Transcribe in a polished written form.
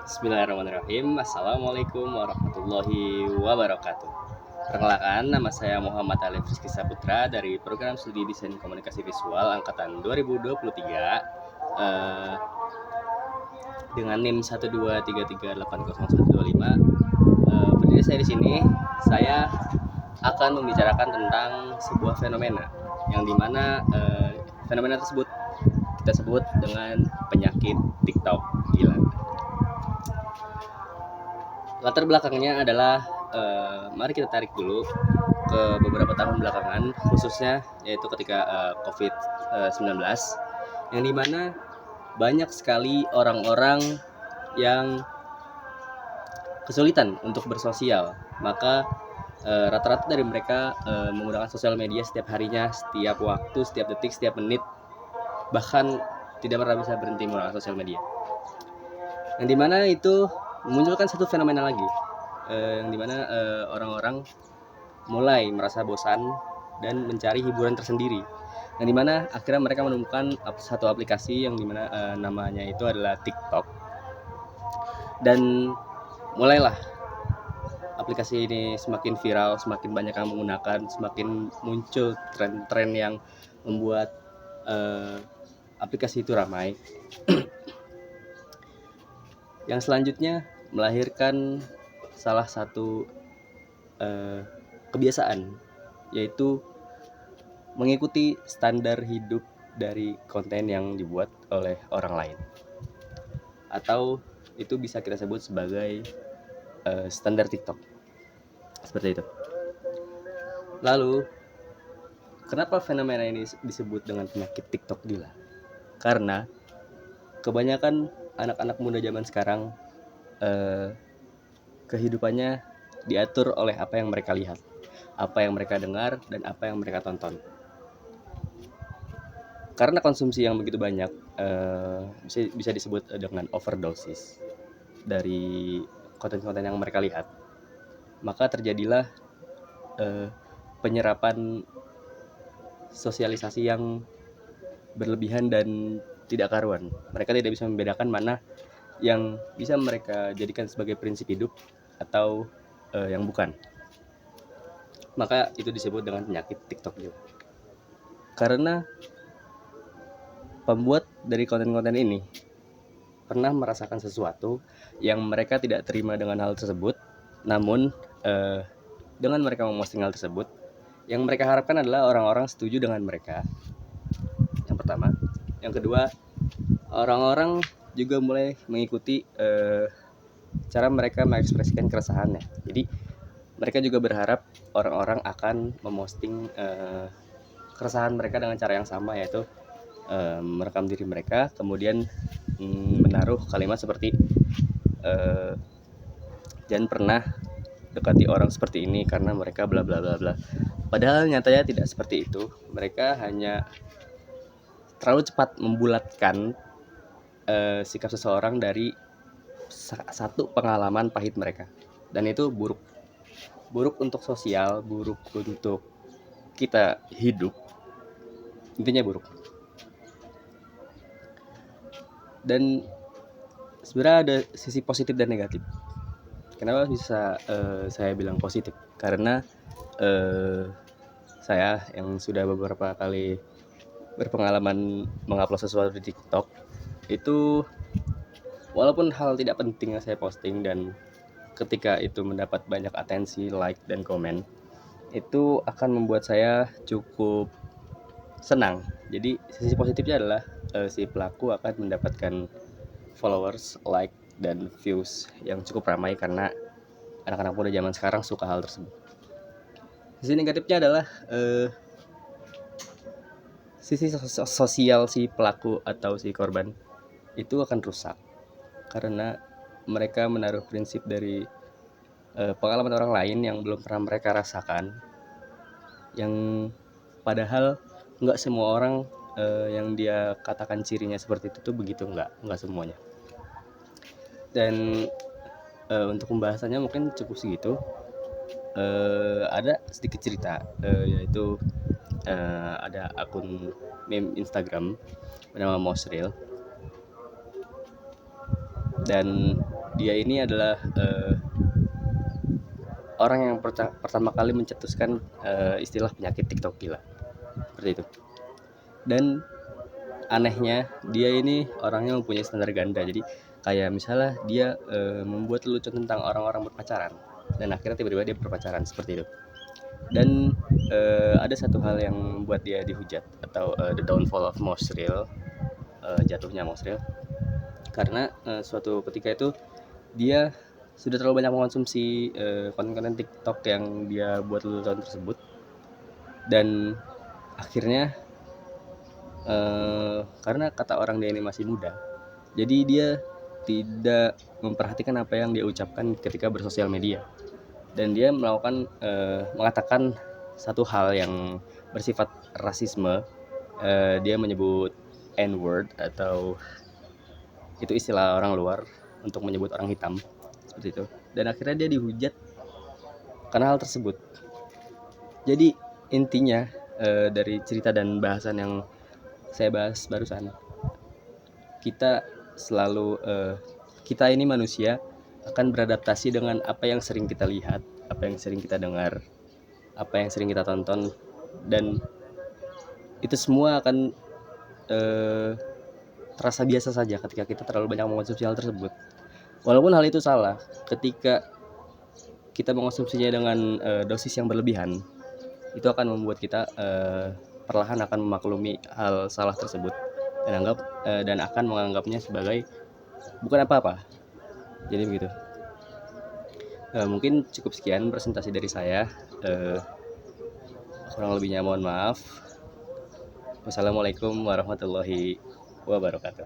Bismillahirrahmanirrahim. Assalamualaikum warahmatullahi wabarakatuh. Perkenalkan, nama saya Muhammad Alif Rizky Saputra dari Program Studi Desain Komunikasi Visual Angkatan 2023 dengan NIM 123380125. Berdiri saya di sini, saya akan membicarakan tentang sebuah fenomena yang dimana fenomena tersebut kita sebut dengan penyakit TikTok gila. Latar belakangnya adalah mari kita tarik dulu ke beberapa tahun belakangan, khususnya yaitu ketika COVID-19, yang dimana banyak sekali orang-orang yang kesulitan untuk bersosial. Maka rata-rata dari mereka menggunakan sosial media setiap harinya, setiap waktu, setiap detik, setiap menit, bahkan tidak pernah bisa berhenti menggunakan sosial media. Yang dimana itu memunculkan satu fenomena lagi, yang dimana orang-orang mulai merasa bosan dan mencari hiburan tersendiri, yang dimana akhirnya mereka menemukan satu aplikasi yang dimana namanya itu adalah TikTok. Dan mulailah aplikasi ini semakin viral, semakin banyak yang menggunakan, semakin muncul tren-tren yang membuat aplikasi itu ramai. Yang selanjutnya melahirkan salah satu kebiasaan, yaitu mengikuti standar hidup dari konten yang dibuat oleh orang lain, atau itu bisa kita sebut sebagai standar TikTok, seperti itu. Lalu kenapa fenomena ini disebut dengan penyakit TikTok gila? Karena kebanyakan anak-anak muda zaman sekarang kehidupannya diatur oleh apa yang mereka lihat, apa yang mereka dengar, dan apa yang mereka tonton. Karena konsumsi yang begitu banyak, bisa disebut dengan overdosis dari konten-konten yang mereka lihat, maka terjadilah penyerapan sosialisasi yang berlebihan dan tidak karuan. Mereka tidak bisa membedakan mana yang bisa mereka jadikan sebagai prinsip hidup atau yang bukan. Maka itu disebut dengan penyakit TikTok juga. Karena pembuat dari konten-konten ini pernah merasakan sesuatu yang mereka tidak terima dengan hal tersebut, namun dengan mereka memposting hal tersebut, yang mereka harapkan adalah orang-orang setuju dengan mereka. Yang pertama. Yang kedua, orang-orang juga mulai mengikuti cara mereka mengekspresikan keresahannya. Jadi mereka juga berharap orang-orang akan memposting keresahan mereka dengan cara yang sama, yaitu merekam diri mereka, kemudian menaruh kalimat seperti jangan pernah dekati orang seperti ini karena mereka bla bla bla bla. Padahal nyatanya tidak seperti itu. Mereka hanya terlalu cepat membulatkan sikap seseorang dari satu pengalaman pahit mereka, dan itu buruk untuk sosial, buruk untuk kita hidup, intinya buruk. Dan sebenarnya ada sisi positif dan negatif. Kenapa bisa saya bilang positif? Karena saya yang sudah beberapa kali berpengalaman mengupload sesuatu di TikTok, itu walaupun hal tidak penting yang saya posting dan ketika itu mendapat banyak atensi, like, dan komen, itu akan membuat saya cukup senang. Jadi sisi positifnya adalah si pelaku akan mendapatkan followers, like, dan views yang cukup ramai karena anak-anak muda zaman sekarang suka hal tersebut. Sisi negatifnya adalah sisi sosial si pelaku atau si korban itu akan rusak karena mereka menaruh prinsip dari pengalaman orang lain yang belum pernah mereka rasakan, yang padahal nggak semua orang yang dia katakan cirinya seperti itu tuh begitu, nggak semuanya. Dan untuk pembahasannya mungkin cukup segitu. Ada sedikit cerita, yaitu ada akun meme Instagram bernama Mosril, dan dia ini adalah orang yang pertama kali mencetuskan istilah penyakit TikTok gila, seperti itu. Dan anehnya dia ini orangnya mempunyai standar ganda, jadi kayak misalnya dia membuat lelucon tentang orang-orang berpacaran dan akhirnya tiba-tiba dia berpacaran, seperti itu. Dan ada satu hal yang membuat dia dihujat atau the downfall of Mosril, jatuhnya Mosril, karena suatu ketika itu dia sudah terlalu banyak mengkonsumsi konten-konten TikTok yang dia buat lelucon tersebut, dan akhirnya karena kata orang dia ini masih muda, jadi dia tidak memperhatikan apa yang dia ucapkan ketika bersosial media, dan dia mengatakan satu hal yang bersifat rasisme. Dia menyebut N-word, atau itu istilah orang luar untuk menyebut orang hitam, seperti itu. Dan akhirnya dia dihujat karena hal tersebut. Jadi intinya dari cerita dan bahasan yang saya bahas barusan, kita selalu kita ini manusia akan beradaptasi dengan apa yang sering kita lihat, apa yang sering kita dengar, apa yang sering kita tonton, dan itu semua akan terasa biasa saja ketika kita terlalu banyak mengkonsumsi hal tersebut. Walaupun hal itu salah, ketika kita mengkonsumsinya dengan dosis yang berlebihan, itu akan membuat kita perlahan akan memaklumi hal salah tersebut dan akan menganggapnya sebagai bukan apa-apa. Jadi begitu. Mungkin cukup sekian presentasi dari saya. Kurang lebihnya mohon maaf. Wassalamualaikum warahmatullahi wabarakatuh.